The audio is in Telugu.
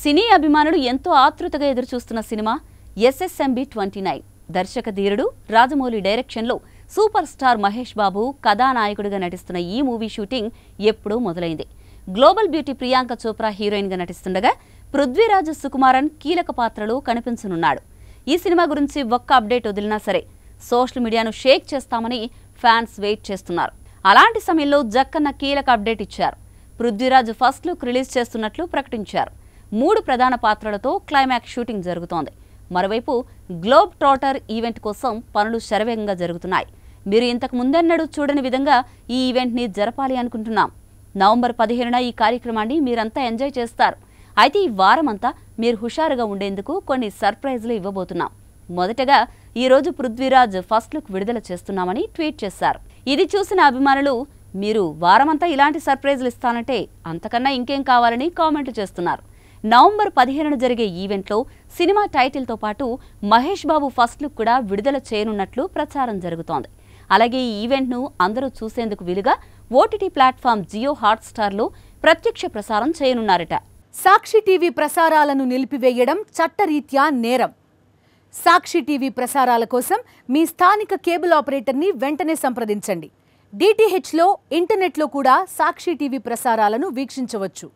సినీ అభిమానులు ఎంతో ఆతృతగా ఎదురుచూస్తున్న సినిమా ఎస్ఎస్ఎంబి 29. దర్శక ధీరుడు రాజమౌళి డైరెక్షన్లో సూపర్ స్టార్ మహేష్ బాబు కథానాయకుడిగా నటిస్తున్న ఈ మూవీ షూటింగ్ ఎప్పుడూ మొదలైంది. గ్లోబల్ బ్యూటీ ప్రియాంక చోప్రా హీరోయిన్గా నటిస్తుండగా పృథ్వీరాజ్ సుకుమారన్ కీలక పాత్రలో కనిపించనున్నాడు. ఈ సినిమా గురించి ఒక్క అప్డేట్ వదిలినా సరే సోషల్ మీడియాను షేక్ చేస్తామని ఫ్యాన్స్ వెయిట్ చేస్తున్నారు. అలాంటి సమయంలో జక్కన్న కీలక అప్డేట్ ఇచ్చారు. పృథ్వీరాజ్ ఫస్ట్ లుక్ రిలీజ్ చేస్తున్నట్లు ప్రకటించారు. 3 ప్రధాన పాత్రలతో క్లైమాక్స్ షూటింగ్ జరుగుతోంది. మరోవైపు గ్లోబ్ ట్రాటర్ ఈవెంట్ కోసం పనులు శరవేగంగా జరుగుతున్నాయి. మీరు ఇంతకు ముందెన్నడూ చూడని విధంగా ఈ ఈవెంట్ని జరపాలి అనుకుంటున్నాం. నవంబర్ 15న ఈ కార్యక్రమాన్ని మీరంతా ఎంజాయ్ చేస్తారు. అయితే ఈ వారమంతా మీరు హుషారుగా ఉండేందుకు కొన్ని సర్ప్రైజ్లు ఇవ్వబోతున్నాం. మొదటగా ఈ రోజు పృథ్వీరాజ్ ఫస్ట్ లుక్ విడుదల చేస్తున్నామని ట్వీట్ చేశారు. ఇది చూసిన అభిమానులు మీరు వారమంతా ఇలాంటి సర్ప్రైజ్లు ఇస్తానంటే అంతకన్నా ఇంకేం కావాలని కామెంట్లు చేస్తున్నారు. నవంబర్ 15న జరిగే ఈవెంట్లో సినిమా టైటిల్తో పాటు మహేష్ బాబు ఫస్ట్ లుక్ కూడా విడుదల చేయనున్నట్లు ప్రచారం జరుగుతోంది. అలాగే ఈ ఈవెంట్ను అందరూ చూసేందుకు వీలుగా ఓటీటీ ప్లాట్ఫామ్ జియో హాట్స్టార్లో ప్రత్యక్ష ప్రసారం చేయనున్నారట. సాక్షి టీవీ ప్రసారాలను నిలిపివేయడం చట్టరీత్యా నేరం. సాక్షి టీవీ ప్రసారాల కోసం మీ స్థానిక కేబుల్ ఆపరేటర్ని వెంటనే సంప్రదించండి. DTHలో ఇంటర్నెట్లో కూడా సాక్షి టీవీ ప్రసారాలను వీక్షించవచ్చు.